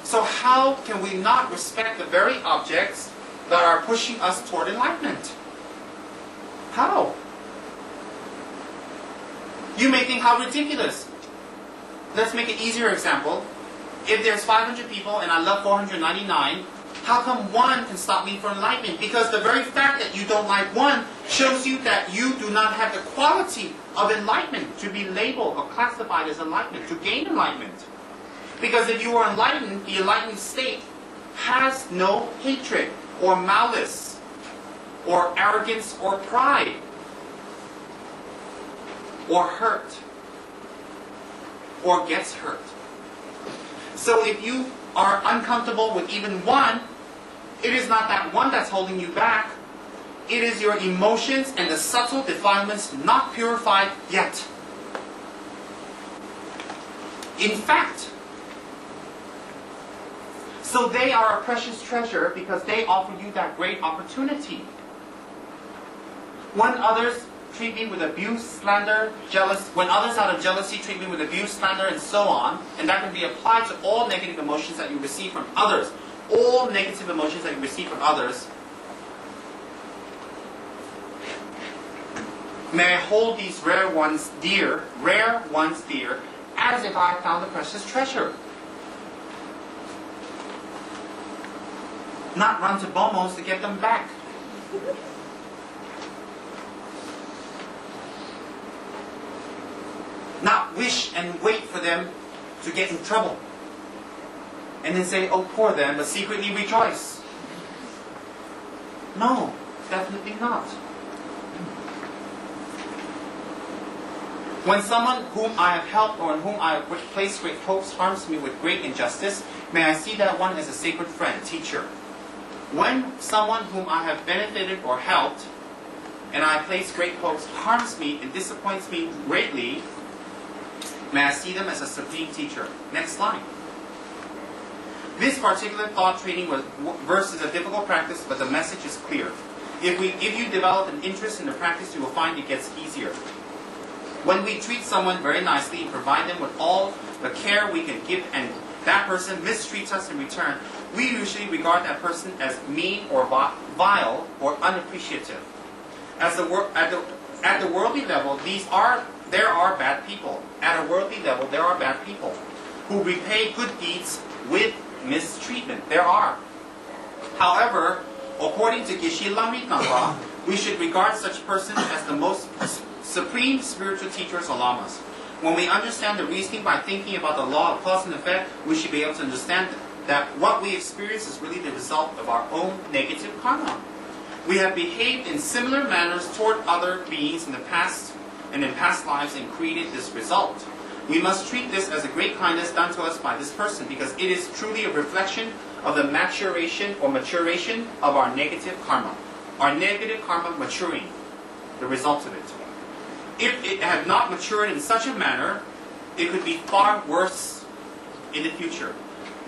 So how can we not respect the very objects that are pushing us toward enlightenment? How? You may think, how ridiculous. Let's make an easier example. If there's 500 people and I love 499, how come one can stop me from enlightenment? Because the very fact that you don't like one shows you that you do not have the quality of enlightenment to be labeled or classified as enlightenment, to gain enlightenment. Because if you are enlightened, the enlightened state has no hatred or malice or arrogance or pride or hurt or gets hurt. So if you are uncomfortable with even one, it is not that one that's holding you back. It is your emotions and the subtle defilements not purified yet. In fact, so they are a precious treasure because they offer you that great opportunity. When others treat me with abuse, slander, when others out of jealousy treat me with abuse, slander, and so on, and that can be applied to all negative emotions that you receive from others, all negative emotions that you receive from others, may I hold these rare ones dear, as if I found a precious treasure. Not run to Bomos to get them back. Not wish and wait for them to get in trouble. And then say, oh, poor them, but secretly rejoice. No, definitely not. When someone whom I have helped or in whom I have placed great hopes harms me with great injustice, may I see that one as a sacred friend, teacher. When someone whom I have benefited or helped, and I place great hopes, harms me and disappoints me greatly, may I see them as a supreme teacher. Next slide. This particular thought training verse is a difficult practice, but the message is clear. If you develop an interest in the practice, you will find it gets easier. When we treat someone very nicely and provide them with all the care we can give, and that person mistreats us in return, we usually regard that person as mean or vile or unappreciative. At the worldly level, there are bad people. At a worldly level, there are bad people who repay good deeds with mistreatment. There are. However, according to Geshe Lamrit, we should regard such persons as the most supreme spiritual teachers or lamas. When we understand the reasoning by thinking about the law of cause and effect, we should be able to understand that what we experience is really the result of our own negative karma. We have behaved in similar manners toward other beings in the past and in past lives and created this result. We must treat this as a great kindness done to us by this person because it is truly a reflection of the maturation of our negative karma. Our negative karma maturing, the result of it. If it had not matured in such a manner, it could be far worse in the future.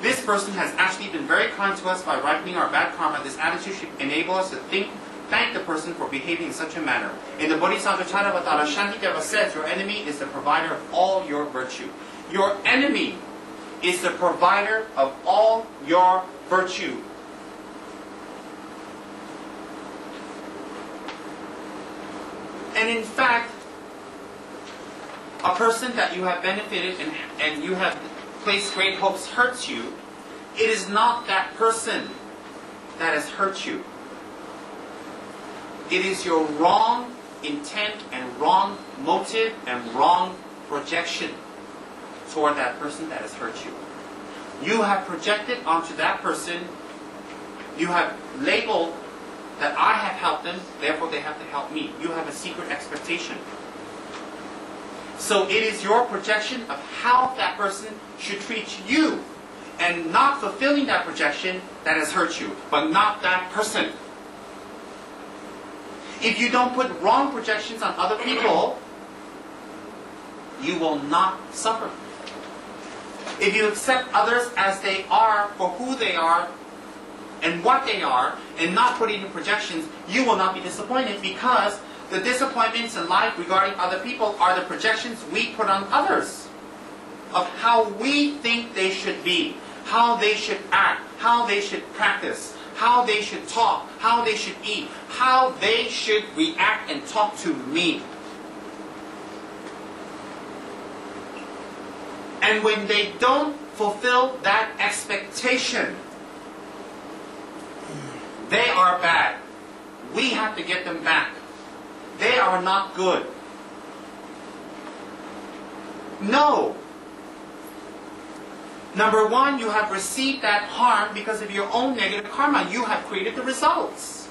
This person has actually been very kind to us by ripening our bad karma. This attitude should enable us to thank the person for behaving in such a manner. In the Bodhisattva Charyavatara, Shantideva says, your enemy is the provider of all your virtue. Your enemy is the provider of all your virtue. And in fact, a person that you have benefited and you have placed great hopes hurts you, it is not that person that has hurt you. It is your wrong intent and wrong motive and wrong projection toward that person that has hurt you. You have projected onto that person, you have labeled that I have helped them, therefore they have to help me. You have a secret expectation. So it is your projection of how that person should treat you and not fulfilling that projection that has hurt you, but not that person. If you don't put wrong projections on other people, you will not suffer. If you accept others as they are for who they are and what they are, and not put in projections, you will not be disappointed because the disappointments in life regarding other people are the projections we put on others of how we think they should be, how they should act, how they should practice, how they should talk, how they should eat, how they should react and talk to me. And when they don't fulfill that expectation, they are bad. We have to get them back. They are not good. No. Number one, you have received that harm because of your own negative karma. You have created the results.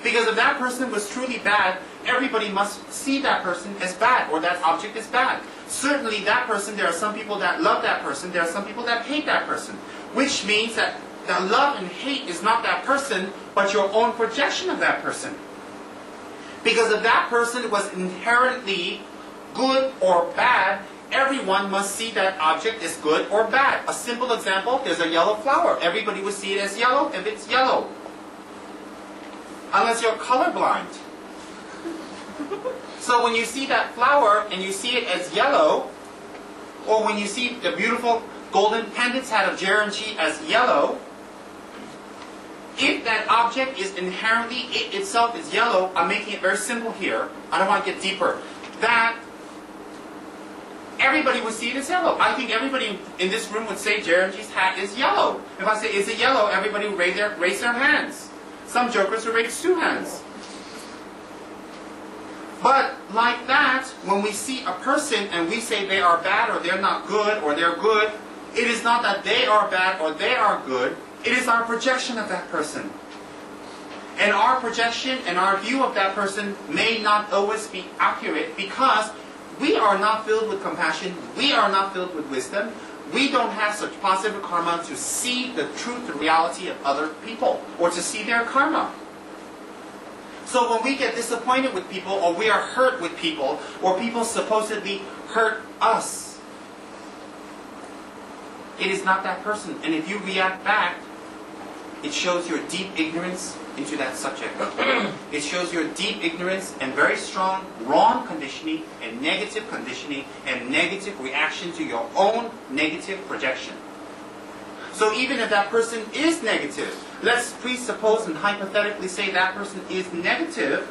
Because if that person was truly bad, everybody must see that person as bad, or that object is bad. Certainly that person, there are some people that love that person, there are some people that hate that person. Which means that the love and hate is not that person, but your own projection of that person. Because if that person was inherently good or bad, everyone must see that object as good or bad. A simple example, there's a yellow flower. Everybody would see it as yellow if it's yellow. Unless you're colorblind. So when you see that flower and you see it as yellow, or when you see the beautiful golden pendants head of Gerenchi as yellow, if that object is inherently, it itself is yellow, I'm making it very simple here, I don't want to get deeper, that everybody would see it as yellow. I think everybody in this room would say Gerenchi's hat is yellow. If I say, is it yellow, everybody would raise their hands. Some jokers would raise 2 hands. But like that, when we see a person and we say they are bad or they're not good or they're good, it is not that they are bad or they are good. It is our projection of that person. And our projection and our view of that person may not always be accurate because we are not filled with compassion. We are not filled with wisdom. We don't have such positive karma to see the truth, the reality of other people or to see their karma. So when we get disappointed with people or we are hurt with people or people supposedly hurt us, it is not that person. And if you react back, it shows your deep ignorance into that subject. It shows your deep ignorance and very strong wrong conditioning and negative reaction to your own negative projection. So even if that person is negative, let's presuppose and hypothetically say that person is negative.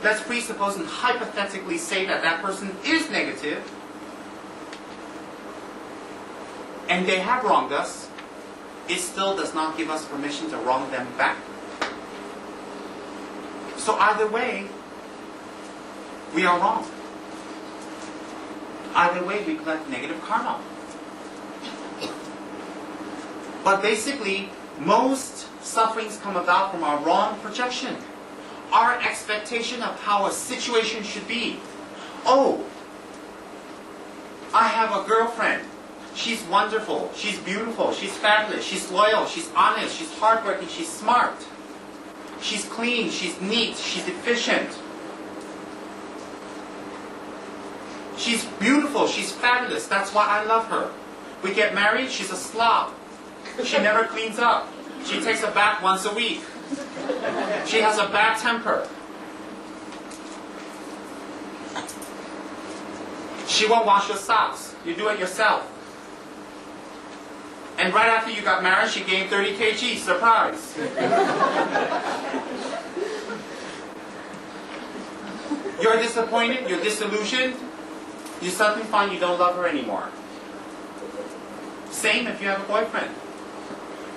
Let's presuppose and hypothetically say that that person is negative and they have wronged us. It still does not give us permission to wrong them back. So either way, we are wrong. Either way, we collect negative karma. But basically, most sufferings come about from our wrong projection. Our expectation of how a situation should be. Oh, I have a girlfriend. She's wonderful, she's beautiful, she's fabulous, she's loyal, she's honest, she's hardworking, she's smart. She's clean, she's neat, she's efficient. She's beautiful, she's fabulous, that's why I love her. We get married, she's a slob. She never cleans up. She takes a bath once a week. She has a bad temper. She won't wash your socks. You do it yourself. And right after you got married, she gained 30 kg. Surprise. You're disappointed, you're disillusioned. You suddenly find you don't love her anymore. Same if you have a boyfriend.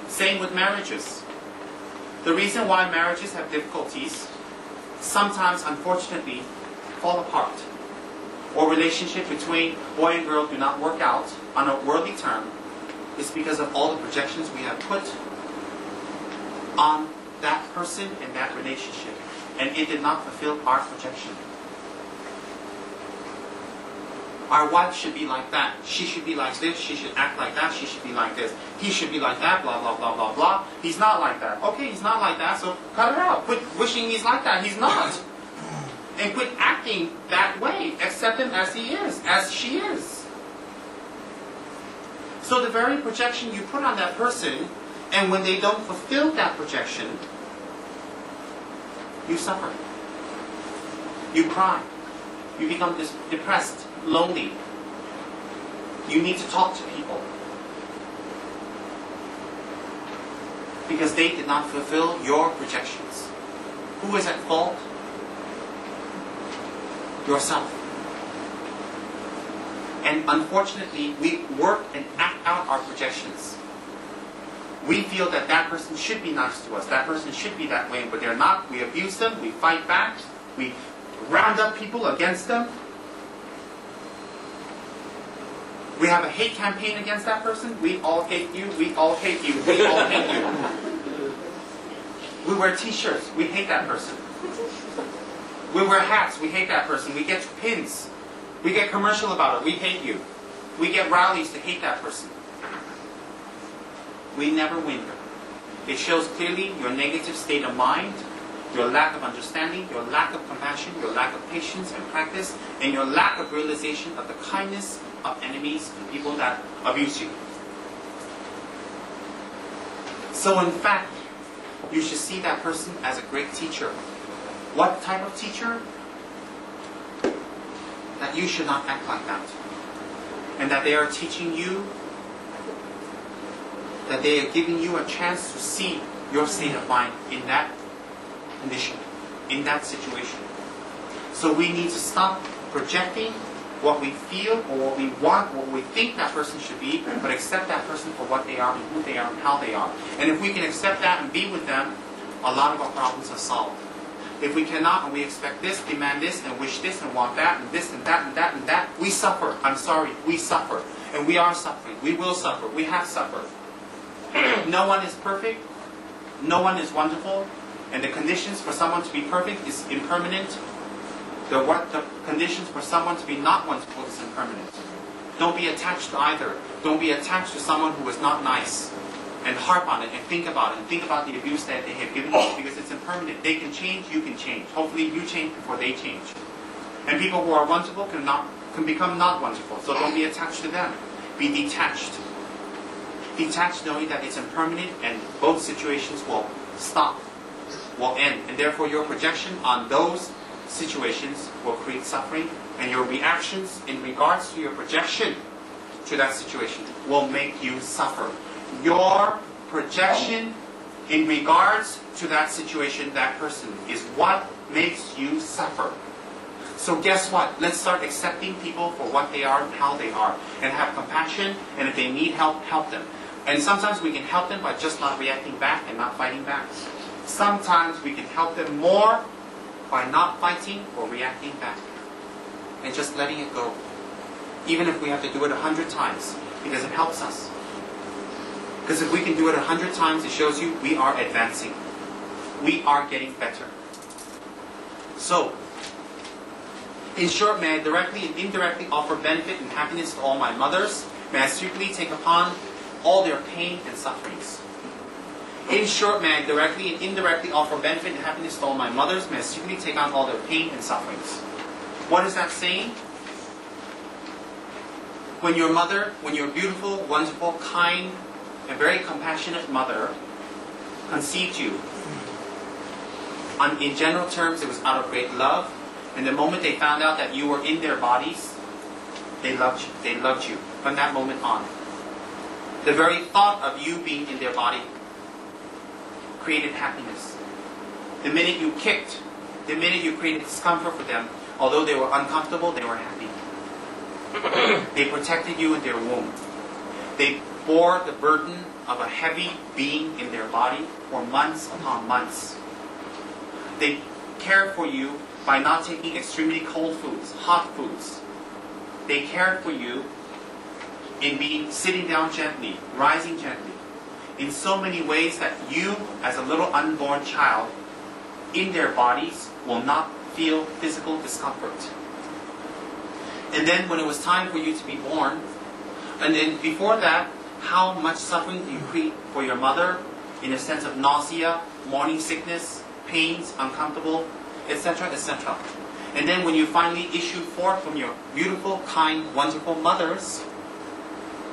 Same with marriages. The reason why marriages have difficulties, sometimes unfortunately, fall apart. Or relationship between boy and girl do not work out on a worldly term, is because of all the projections we have put on that person and that relationship. And it did not fulfill our projection. Our wife should be like that. She should be like this. She should act like that. She should be like this. He should be like that. Blah, blah, blah, blah, blah. He's not like that. Okay, he's not like that, so cut it out. Quit wishing he's like that. He's not. And quit acting that way. Accept him as he is, as she is. So the very projection you put on that person, and when they don't fulfill that projection, you suffer. You cry. You become depressed, lonely. You need to talk to people. because they did not fulfill your projections. Who is at fault? Yourself. And unfortunately, we work and act out our projections. We feel that that person should be nice to us, that person should be that way, but they're not. We abuse them, we fight back, we round up people against them. We have a hate campaign against that person. We all hate you, we all hate you, we all hate you. We wear t-shirts, we hate that person. We wear hats, we hate that person. We get pins, we get commercial about it, we hate you. We get rallies to hate that person. We never win. It shows clearly your negative state of mind, your lack of understanding, your lack of compassion, your lack of patience and practice, and your lack of realization of the kindness of enemies and people that abuse you. So in fact, you should see that person as a great teacher. What type of teacher? That you should not act like that. And that they are teaching you, that they are giving you a chance to see your state of mind in that condition, in that situation. So we need to stop projecting what we feel or what we want, what we think that person should be, but accept that person for what they are and who they are and how they are. And if we can accept that and be with them, a lot of our problems are solved. If we cannot and we expect this, demand this, and wish this and want that, and this and that and that and that, we suffer. I'm sorry, we suffer. And we are suffering. We will suffer. We have suffered. No one is perfect. No one is wonderful. And the conditions for someone to be perfect is impermanent. The conditions for someone to be not wonderful is impermanent. Don't be attached to either. Don't be attached to someone who is not nice. And harp on it and think about it. And think about the abuse that they have given you, because it's impermanent. They can change, you can change. Hopefully you change before they change. And people who are wonderful can become not wonderful. So don't be attached to them. Be detached. Detached knowing that it's impermanent and both situations will stop, will end. And therefore your projection on those situations will create suffering, and your reactions in regards to your projection to that situation will make you suffer. Your projection in regards to that situation, that person, is what makes you suffer. So guess what? Let's start accepting people for what they are and how they are, and have compassion, and if they need help, help them. And sometimes we can help them by just not reacting back and not fighting back. Sometimes we can help them more by not fighting or reacting back, and just letting it go. Even if we have to do it 100 times, because it helps us. Because if we can do it 100 times, it shows you we are advancing. We are getting better. So, in short, may I directly and indirectly offer benefit and happiness to all my mothers? May I secretly take upon all their pain and sufferings? In short, may I directly and indirectly offer benefit and happiness to all my mothers? May I secretly take on all their pain and sufferings? What is that saying? When your mother, when your beautiful, wonderful, kind, and very compassionate mother conceived you, in general terms, it was out of great love. And the moment they found out that you were in their bodies, they loved you. They loved you from that moment on. The very thought of you being in their body created happiness. The minute you kicked, the minute you created discomfort for them, although they were uncomfortable, they were happy. They protected you in their womb. They bore the burden of a heavy being in their body for months upon months. They cared for you by not taking extremely cold foods, hot foods. They cared for you in sitting down gently, rising gently, in so many ways that you, as a little unborn child, in their bodies, will not feel physical discomfort. And then when it was time for you to be born, and then before that, how much suffering do you create for your mother in a sense of nausea, morning sickness, pains, uncomfortable, etc., etc. And then when you finally issue forth from your beautiful, kind, wonderful mothers,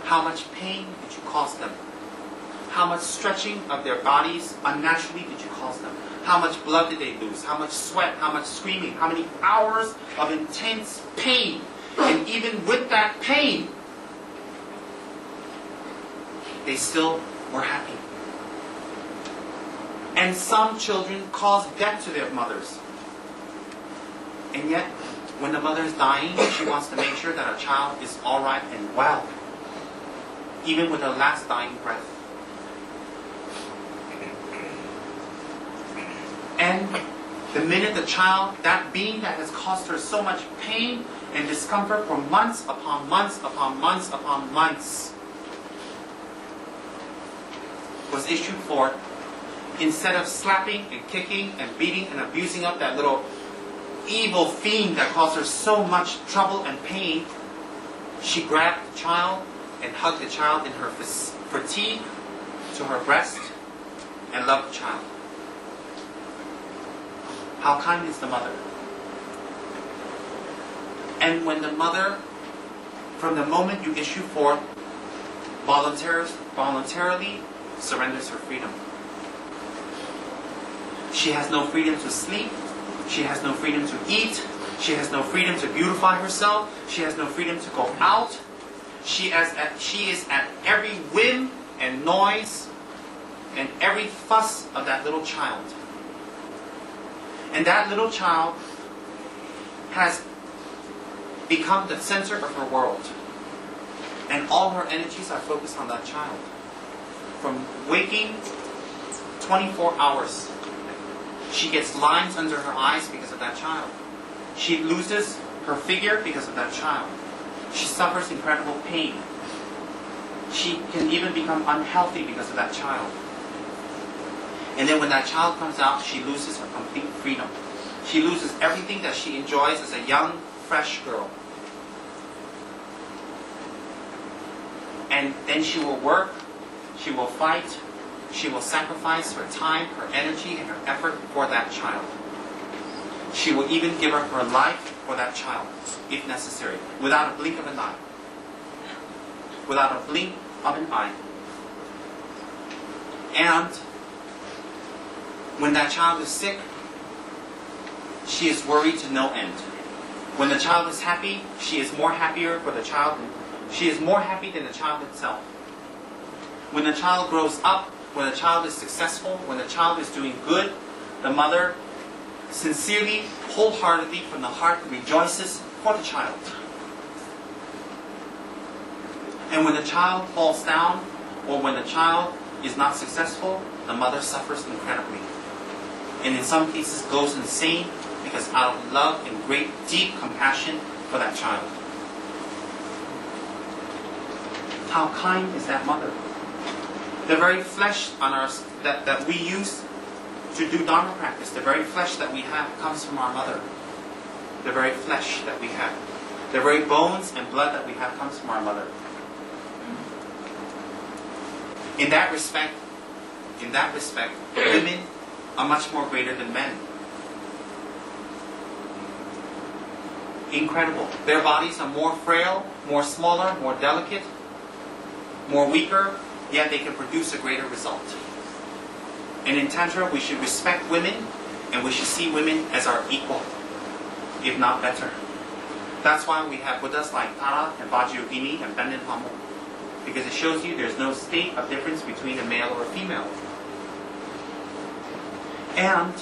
how much pain did you cause them? How much stretching of their bodies unnaturally did you cause them? How much blood did they lose? How much sweat? How much screaming? How many hours of intense pain? And even with that pain, they still were happy. And some children cause death to their mothers. And yet, when the mother is dying, she wants to make sure that her child is alright and well, even with her last dying breath. And the minute the child, that being that has caused her so much pain and discomfort for months upon months upon months upon months, was issued forth, instead of slapping and kicking and beating and abusing up that little evil fiend that caused her so much trouble and pain, she grabbed the child and hugged the child in her fatigue to her breast and loved the child. How kind is the mother? And when the mother, from the moment you issue forth, voluntarily surrenders her freedom. She has no freedom to sleep. She has no freedom to eat. She has no freedom to beautify herself. She has no freedom to go out. She is at every whim and noise and every fuss of that little child. And that little child has become the center of her world. And all her energies are focused on that child. From waking 24 hours, she gets lines under her eyes because of that child. She loses her figure because of that child. She suffers incredible pain. She can even become unhealthy because of that child. And then when that child comes out, she loses her complete freedom. She loses everything that she enjoys as a young, fresh girl. And then she will work, she will fight, she will sacrifice her time, her energy, and her effort for that child. She will even give up her life for that child, if necessary, without a blink of an eye. Without a blink of an eye. And when that child is sick, she is worried to no end. When the child is happy, she is more happier for the child. She is more happy than the child itself. When the child grows up, when the child is successful, when the child is doing good, the mother sincerely, wholeheartedly, from the heart, rejoices for the child. And when the child falls down, or when the child is not successful, the mother suffers incredibly. And in some cases goes insane because out of love and great, deep compassion for that child. How kind is that mother? The very flesh on our, that we use to do Dharma practice, the very flesh that we have comes from our mother. The very flesh that we have. The very bones and blood that we have comes from our mother. In that respect, women are much more greater than men. Incredible. Their bodies are more frail, more smaller, more delicate, more weaker, yet they can produce a greater result. And in Tantra, we should respect women, and we should see women as our equal, if not better. That's why we have Buddhas like Tara and Vajrayogini and Benden Hamo, because it shows you there's no state of difference between a male or a female. And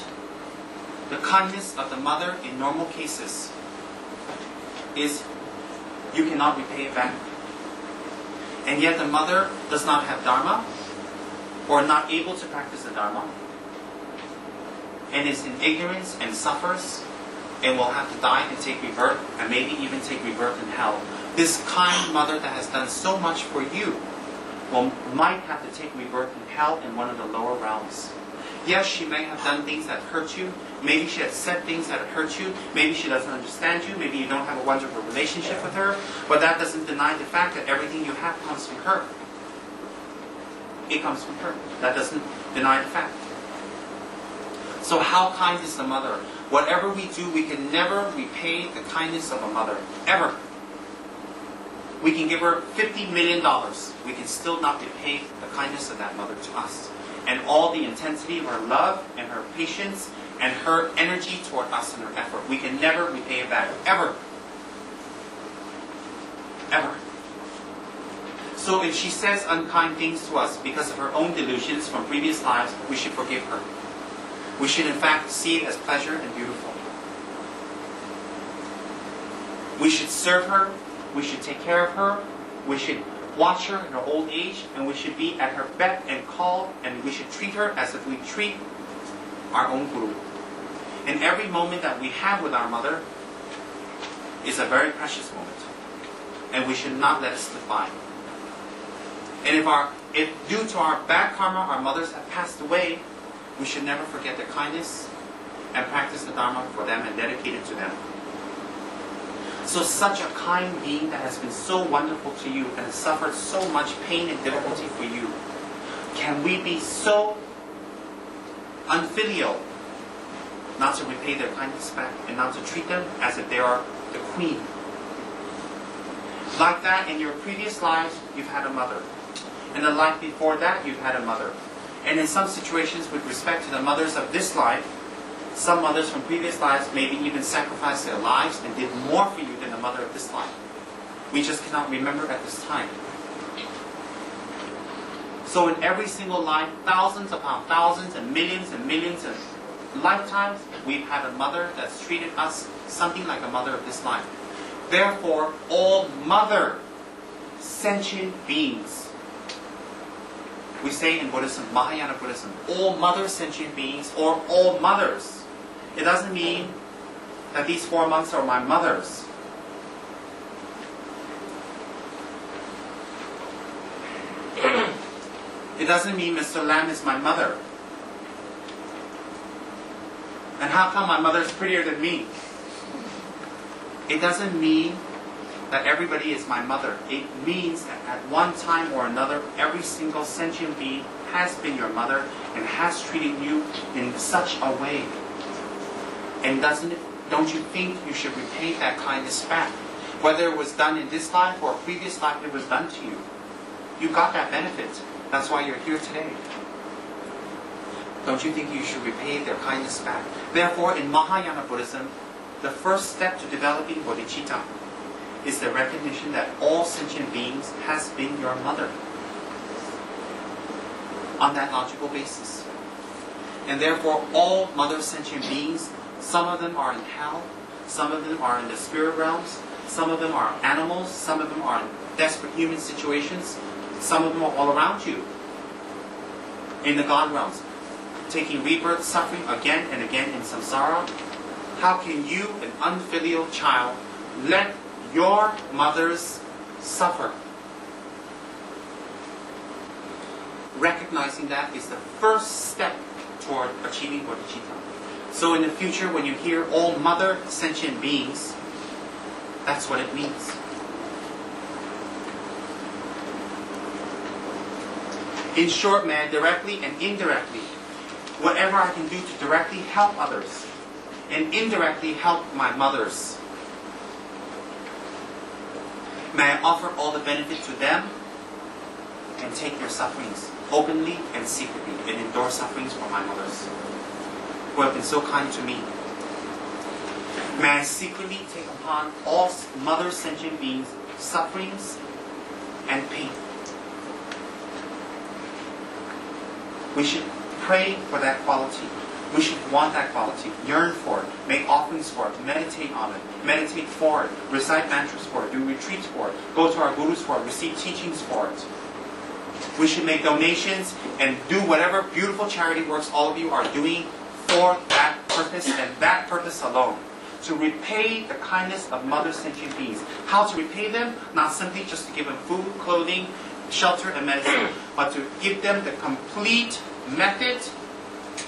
the kindness of the mother in normal cases is you cannot repay it back. And yet the mother does not have Dharma, or not able to practice the Dharma, and is in ignorance and suffers, and will have to die and take rebirth, and maybe even take rebirth in hell. This kind mother that has done so much for you might have to take rebirth in hell in one of the lower realms. Yes, she may have done things that hurt you. Maybe she has said things that hurt you. Maybe she doesn't understand you. Maybe you don't have a wonderful relationship with her. But that doesn't deny the fact that everything you have comes from her. It comes from her. That doesn't deny the fact. So how kind is the mother? Whatever we do, we can never repay the kindness of a mother. Ever. We can give her $50 million. We can still not repay the kindness of that mother to us. And all the intensity of her love and her patience and her energy toward us and her effort. We can never repay it back. Ever. Ever. So if she says unkind things to us because of her own delusions from previous lives, we should forgive her. We should in fact see it as pleasure and beautiful. We should serve her, we should take care of her, we should watch her in her old age, and we should be at her beck and call, and we should treat her as if we treat our own guru. And every moment that we have with our mother is a very precious moment, and we should not let it slip by. And if due to our bad karma our mothers have passed away, we should never forget their kindness and practice the Dharma for them and dedicate it to them. So such a kind being that has been so wonderful to you and has suffered so much pain and difficulty for you, can we be so unfilial not to repay their kindness back and not to treat them as if they are the queen? Like that, in your previous lives, you've had a mother. In the life before that, you've had a mother. And in some situations, with respect to the mothers of this life, some mothers from previous lives maybe even sacrificed their lives and did more for you than the mother of this life. We just cannot remember at this time. So in every single life, thousands upon thousands and millions of lifetimes, we've had a mother that's treated us something like a mother of this life. Therefore, all mother sentient beings, we say in Buddhism, Mahayana Buddhism, all mother sentient beings or all mothers. It doesn't mean that these 4 months are my mothers. It doesn't mean Mr. Lam is my mother. And how come my mother is prettier than me? It doesn't mean that everybody is my mother. It means that at one time or another, every single sentient being has been your mother and has treated you in such a way. And don't you think you should repay that kindness back? Whether it was done in this life or a previous life, it was done to you. You got that benefit. That's why you're here today. Don't you think you should repay their kindness back? Therefore, in Mahayana Buddhism, the first step to developing bodhicitta is the recognition that all sentient beings has been your mother. On that logical basis. And therefore, all mother sentient beings, some of them are in hell, some of them are in the spirit realms, some of them are animals, some of them are in desperate human situations, some of them are all around you. In the God realms, taking rebirth, suffering again and again in samsara. How can you, an unfilial child, let your mothers suffer? Recognizing that is the first step toward achieving bodhicitta. So in the future, when you hear all mother sentient beings, that's what it means. In short, man, directly and indirectly, whatever I can do to directly help others and indirectly help my mothers, may I offer all the benefit to them and take their sufferings openly and secretly and endure sufferings for my mothers who have been so kind to me. May I secretly take upon all mother sentient beings sufferings and pain. We should pray for that quality. We should want that quality, yearn for it, make offerings for it, meditate on it, meditate for it, recite mantras for it, do retreats for it, go to our gurus for it, receive teachings for it. We should make donations and do whatever beautiful charity works all of you are doing for that purpose and that purpose alone. To repay the kindness of mother sentient beings. How to repay them? Not simply just to give them food, clothing, shelter, and medicine, but to give them the complete method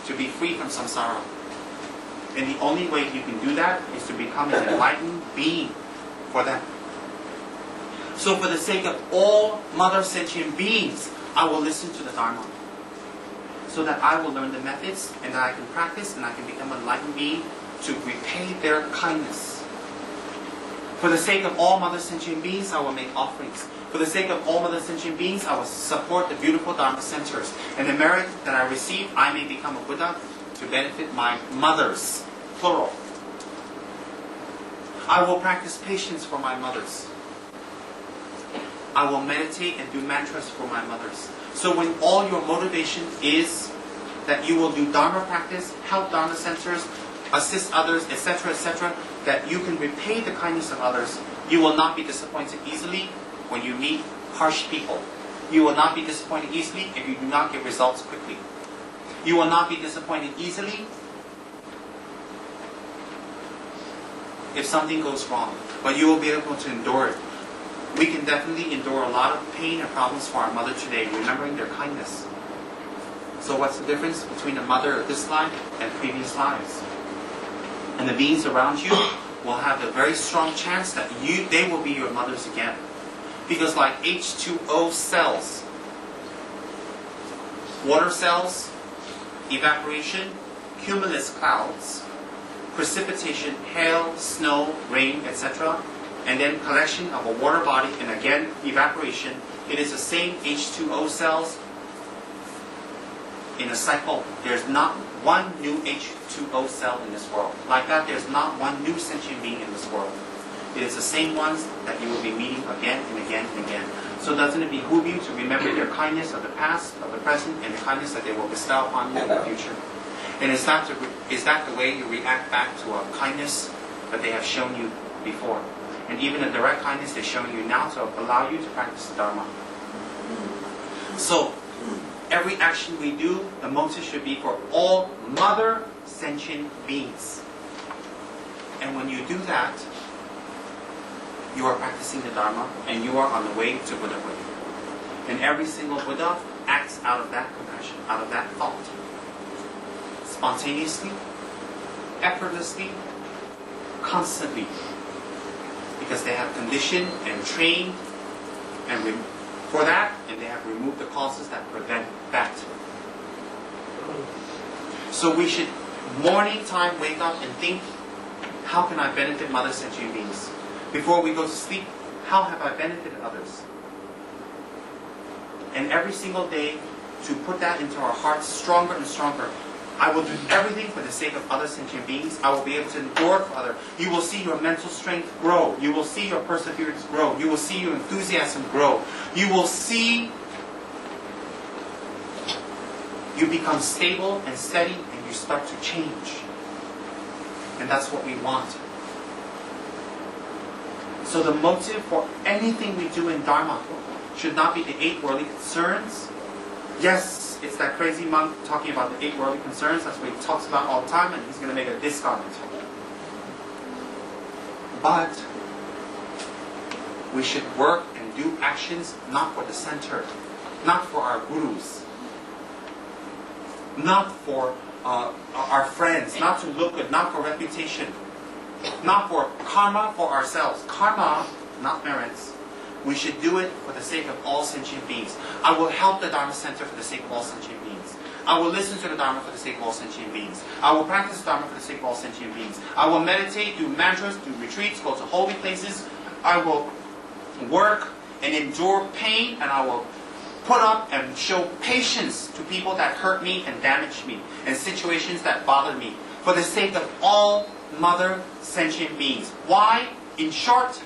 to be free from samsara. And the only way you can do that is to become an enlightened being for them. So for the sake of all mother sentient beings, I will listen to the Dharma. So that I will learn the methods and that I can practice and I can become an enlightened being to repay their kindness. For the sake of all mother sentient beings, I will make offerings. For the sake of all mother sentient beings, I will support the beautiful Dharma centers. And the merit that I receive, I may become a Buddha to benefit my mothers, plural. I will practice patience for my mothers. I will meditate and do mantras for my mothers. So when all your motivation is that you will do Dharma practice, help Dharma centers, assist others, etc., etc., that you can repay the kindness of others. You will not be disappointed easily when you meet harsh people. You will not be disappointed easily if you do not get results quickly. You will not be disappointed easily if something goes wrong, but you will be able to endure it. We can definitely endure a lot of pain and problems for our mother today, remembering their kindness. So what's the difference between a mother of this life and previous lives? And the beings around you will have a very strong chance that they will be your mothers again. Because like H2O cells, water cells, evaporation, cumulus clouds, precipitation, hail, snow, rain, etc., and then collection of a water body, and again evaporation, it is the same H2O cells in a cycle. There's not one new H2O cell in this world. Like that, there's not one new sentient being in this world. It is the same ones that you will be meeting again and again and again. So doesn't it behoove you to remember their kindness of the past, of the present, and the kindness that they will bestow upon you in the future? And is that the way you react back to a kindness that they have shown you before? And even a direct kindness they're showing you now to allow you to practice the Dharma. So, every action we do, the motive should be for all mother sentient beings. And when you do that, you are practicing the Dharma and you are on the way to Buddhahood. And every single Buddha acts out of that compassion, out of that thought. Spontaneously, effortlessly, constantly. Because they have conditioned and trained for that, and they have removed the causes that prevent that. So we should morning time wake up and think, how can I benefit mother sentient beings? Before we go to sleep, how have I benefited others? And every single day, to put that into our hearts stronger and stronger. I will do everything for the sake of other sentient beings. I will be able to endure for others. You will see your mental strength grow. You will see your perseverance grow. You will see your enthusiasm grow. You will see you become stable and steady, and you start to change. And that's what we want. So the motive for anything we do in Dharma should not be the 8 worldly concerns. Yes, it's that crazy monk talking about the 8 worldly concerns. That's what he talks about all the time, and he's going to make a discount. But we should work and do actions not for the center, not for our gurus, not for our friends, not to look good, not for reputation, not for karma for ourselves. Karma, not merits. We should do it for the sake of all sentient beings. I will help the Dharma Center for the sake of all sentient beings. I will listen to the Dharma for the sake of all sentient beings. I will practice Dharma for the sake of all sentient beings. I will meditate, do mantras, do retreats, go to holy places. I will work and endure pain, and I will put up and show patience to people that hurt me and damage me, and situations that bother me, for the sake of all mother sentient beings. Why? In short,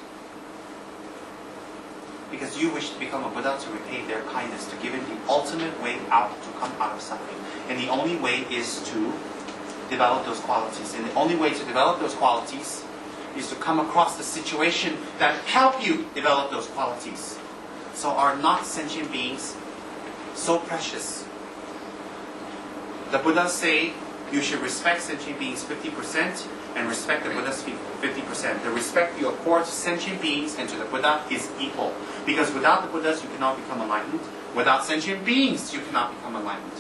because you wish to become a Buddha to repay their kindness, to give it the ultimate way out, to come out of suffering. And the only way is to develop those qualities. And the only way to develop those qualities is to come across the situation that help you develop those qualities. So are not sentient beings so precious? The Buddhas say you should respect sentient beings 50% and respect the Buddha's 50%. The respect you accord to sentient beings and to the Buddha is equal. Because without the Buddhas, you cannot become enlightened. Without sentient beings, you cannot become enlightened.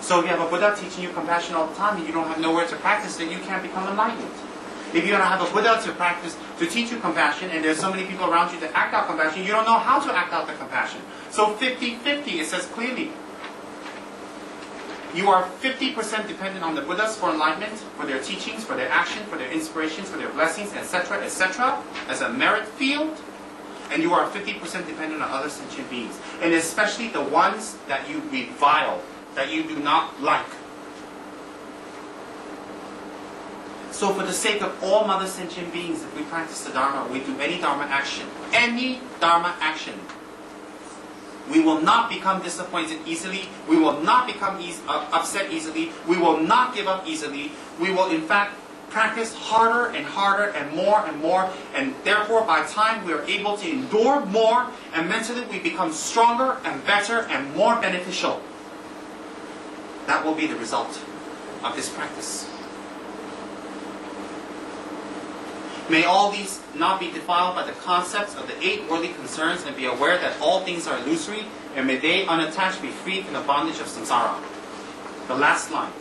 So if you have a Buddha teaching you compassion all the time and you don't have nowhere to practice it, you can't become enlightened. If you don't have a Buddha to practice, to teach you compassion, and there's so many people around you that act out compassion, you don't know how to act out the compassion. So 50-50, it says clearly. You are 50% dependent on the Buddhas for enlightenment, for their teachings, for their action, for their inspirations, for their blessings, etc., etc., as a merit field. And you are 50% dependent on other sentient beings. And especially the ones that you revile, that you do not like. So for the sake of all mother sentient beings, if we practice the Dharma, we do any Dharma action, We will not become disappointed easily. We will not become upset easily. We will not give up easily. We will, in fact, practice harder and harder and more, and therefore by time we are able to endure more, and mentally we become stronger and better and more beneficial. That will be the result of this practice. May all these not be defiled by the concepts of the 8 worldly concerns, and be aware that all things are illusory, and may they unattached be freed from the bondage of samsara. The last line.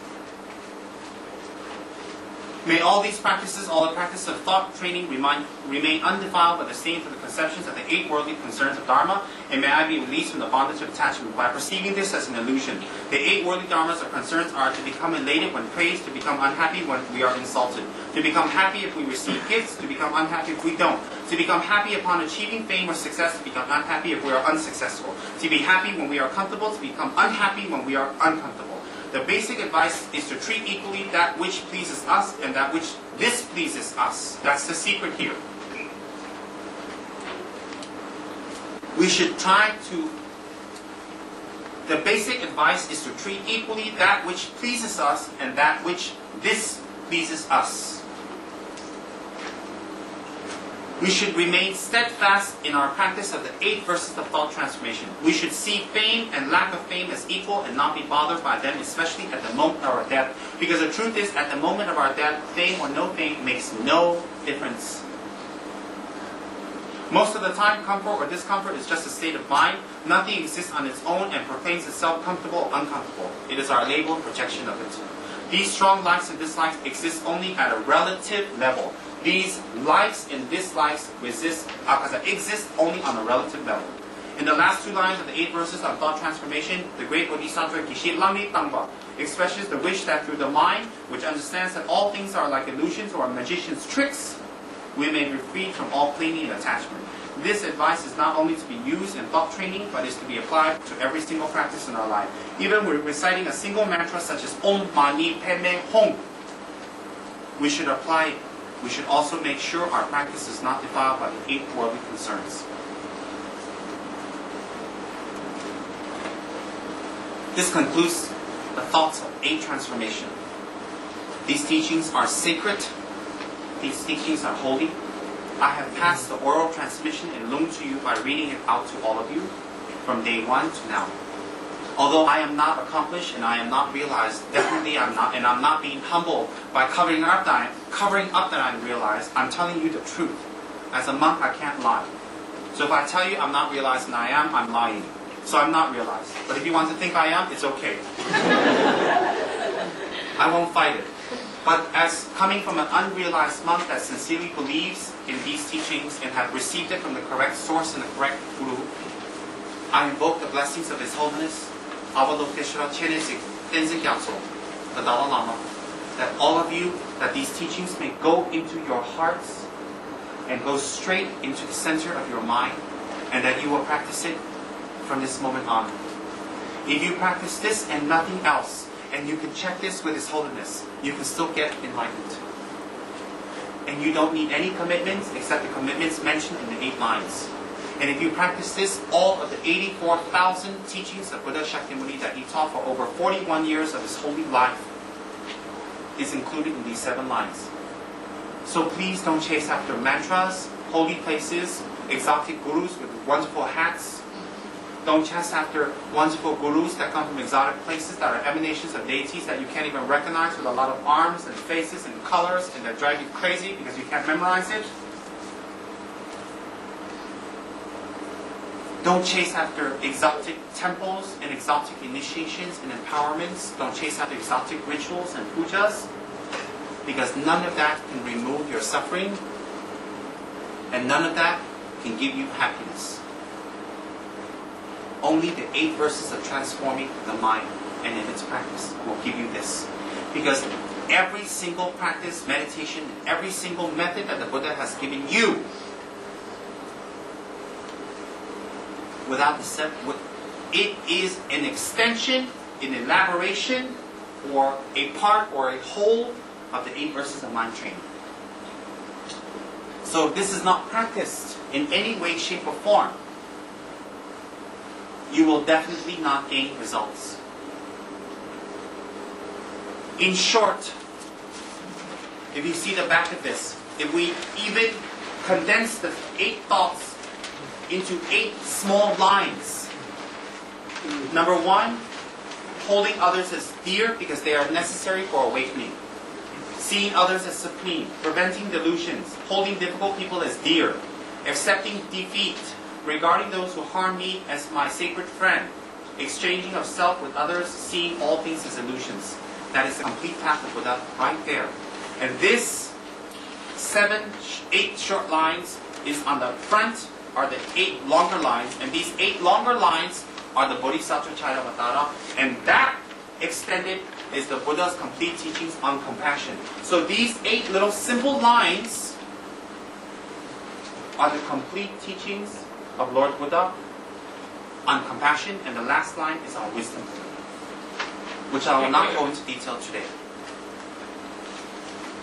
May all these practices, all the practices of thought training remain undefiled by the stains of the conceptions of the 8 worldly concerns of Dharma, and may I be released from the bondage of attachment by perceiving this as an illusion. The 8 worldly Dharmas or concerns are to become elated when praised, to become unhappy when we are insulted, to become happy if we receive gifts, to become unhappy if we don't, to become happy upon achieving fame or success, to become unhappy if we are unsuccessful, to be happy when we are comfortable, to become unhappy when we are uncomfortable. The basic advice is to treat equally that which pleases us and that which displeases us. That's the secret here. We should try to... The basic advice is to treat equally that which pleases us and that which displeases us. We should remain steadfast in our practice of the 8 verses of thought transformation. We should see fame and lack of fame as equal and not be bothered by them, especially at the moment of our death. Because the truth is, at the moment of our death, fame or no fame makes no difference. Most of the time, comfort or discomfort is just a state of mind. Nothing exists on its own and proclaims itself comfortable or uncomfortable. It is our labeled projection of it. These strong likes and dislikes exist only at a relative level. These likes and dislikes exist only on a relative level. In the last 2 lines of the 8 verses of thought transformation, the great Bodhisattva Geshe Lamni Tangpa expresses the wish that through the mind, which understands that all things are like illusions or a magician's tricks, we may be freed from all clinging and attachment. This advice is not only to be used in thought training, but is to be applied to every single practice in our life. Even when reciting a single mantra such as Om Mani Padme Hum, we should apply it. We should also make sure our practice is not defiled by the 8 worldly concerns. This concludes the thoughts of 8 transformation. These teachings are sacred. These teachings are holy. I have passed the oral transmission and Lung to you by reading it out to all of you from day 1 to now. Although I am not accomplished and I am not realized, definitely I'm not, and I'm not being humble by covering up that I'm realized. I'm telling you the truth. As a monk, I can't lie. So if I tell you I'm not realized and I am, I'm lying. So I'm not realized. But if you want to think I am, it's okay. I won't fight it. But as coming from an unrealized monk that sincerely believes in these teachings and have received it from the correct source and the correct guru, I invoke the blessings of His Holiness, Avalokiteshvara Chenezig Tenzin Gyatso, the Dalai Lama, that all of you, that these teachings may go into your hearts and go straight into the center of your mind, and that you will practice it from this moment on. If you practice this and nothing else, and you can check this with His Holiness, you can still get enlightened. And you don't need any commitments except the commitments mentioned in the 8 lines. And if you practice this, all of the 84,000 teachings of Buddha Shakyamuni that he taught for over 41 years of his holy life is included in these 7 lines. So please don't chase after mantras, holy places, exotic gurus with wonderful hats. Don't chase after wonderful gurus that come from exotic places that are emanations of deities that you can't even recognize, with a lot of arms and faces and colors, and that drive you crazy because you can't memorize it. Don't chase after exotic temples and exotic initiations and empowerments. Don't chase after exotic rituals and pujas, because none of that can remove your suffering, and none of that can give you happiness. Only the 8 verses of transforming the mind and in its practice will give you this. Because every single practice, meditation, every single method that the Buddha has given you, without the it is an extension, an elaboration, or a part or a whole of the 8 verses of mind training. So if this is not practiced in any way, shape, or form, you will definitely not gain results. In short, if you see the back of this, if we even condense the 8 thoughts into 8 small lines. Number 1, holding others as dear because they are necessary for awakening. Seeing others as supreme, preventing delusions, holding difficult people as dear, accepting defeat, regarding those who harm me as my sacred friend, exchanging of self with others, seeing all things as illusions. That is the complete path of Buddha right there. And this 8 short lines is on the front are the 8 longer lines, and these 8 longer lines are the Bodhisattva Charyavatara, and that extended is the Buddha's complete teachings on compassion. So these 8 little simple lines are the complete teachings of Lord Buddha on compassion, and the last line is on wisdom, which I will not go into detail today.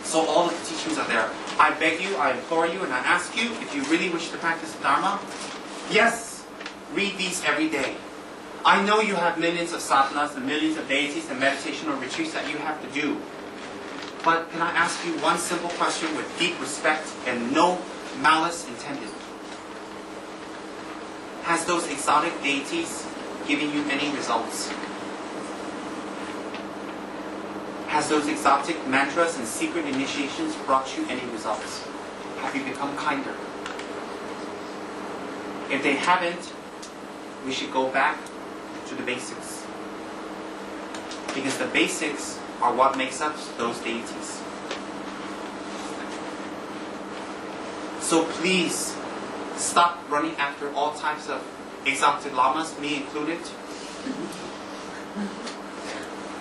So all of the teachings are there. I beg you, I implore you, and I ask you, if you really wish to practice Dharma, yes, read these every day. I know you have millions of sadhanas and millions of deities and meditational retreats that you have to do. But can I ask you one simple question with deep respect and no malice intended? Has those exotic deities given you any results? Has those exotic mantras and secret initiations brought you any results? Have you become kinder? If they haven't, we should go back to the basics. Because the basics are what makes up those deities. So please, stop running after all types of exotic lamas, me included.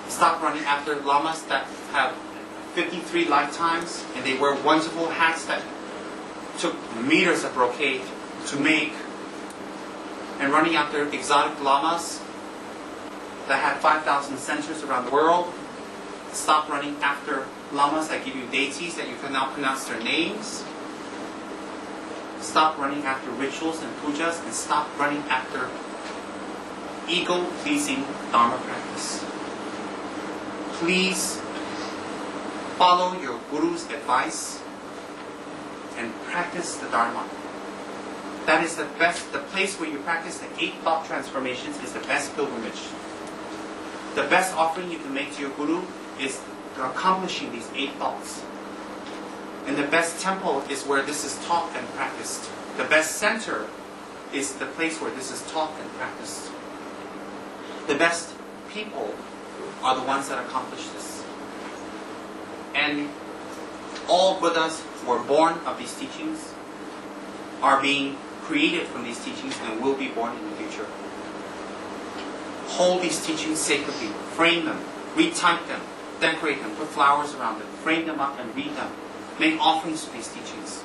Stop running after lamas that have 53 lifetimes and they wear wonderful hats that took meters of brocade to make, and running after exotic lamas that have 5,000 centers around the world. Stop running after lamas that give you deities that you can now pronounce their names. Stop running after rituals and pujas, and stop running after ego-pleasing Dharma practice. Please follow your Guru's advice and practice the Dharma. That is the place where you practice the 8 thought transformations is the best pilgrimage. The best offering you can make to your Guru is accomplishing these 8 thoughts. And the best temple is where this is taught and practiced. The best center is the place where this is taught and practiced. The best people are the ones that accomplish this. And all Buddhas who are born of these teachings are being created from these teachings and will be born in the future. Hold these teachings sacredly, frame them, retype them, decorate them, put flowers around them, frame them up and read them. Make offerings to these teachings,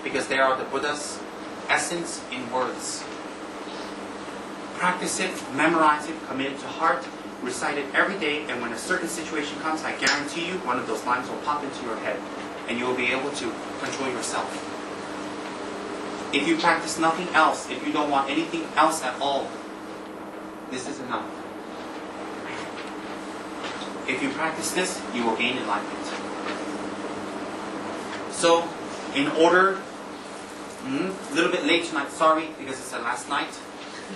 because they are the Buddha's essence in words. Practice it, memorize it, commit it to heart, recite it every day, and when a certain situation comes, I guarantee you one of those lines will pop into your head and you will be able to control yourself. If you practice nothing else, if you don't want anything else at all, this is enough. If you practice this, you will gain enlightenment. So, in order, a little bit late tonight, sorry, because it's the last night.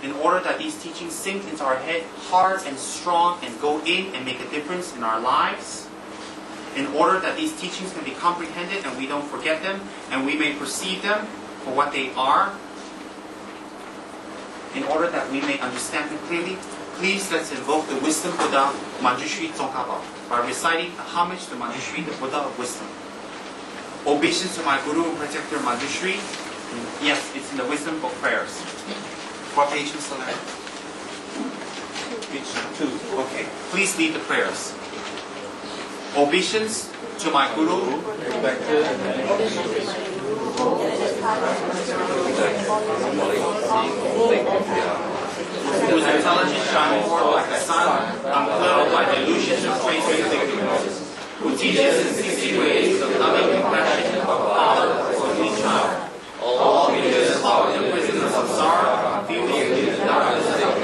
In order that these teachings sink into our head hard and strong and go in and make a difference in our lives, in order that these teachings can be comprehended and we don't forget them and we may perceive them for what they are, in order that we may understand them clearly, please let's invoke the Wisdom Buddha Manjushri Tsongkhapa by reciting a homage to Manjushri, the Buddha of Wisdom. Obeisance to my Guru and Protector Manjushri. Yes, it's in the Wisdom Book Prayers. What page, Mr. Larry? Page 2. Okay. Please lead the prayers. Obeisance to my Guru. Whose intelligence shines forth like the sun, unclouded by delusions of traces of ignorance. Who teaches in 60 ways of loving compassion of father for each child. All because of the prisons of sorrow, confused in the darkness of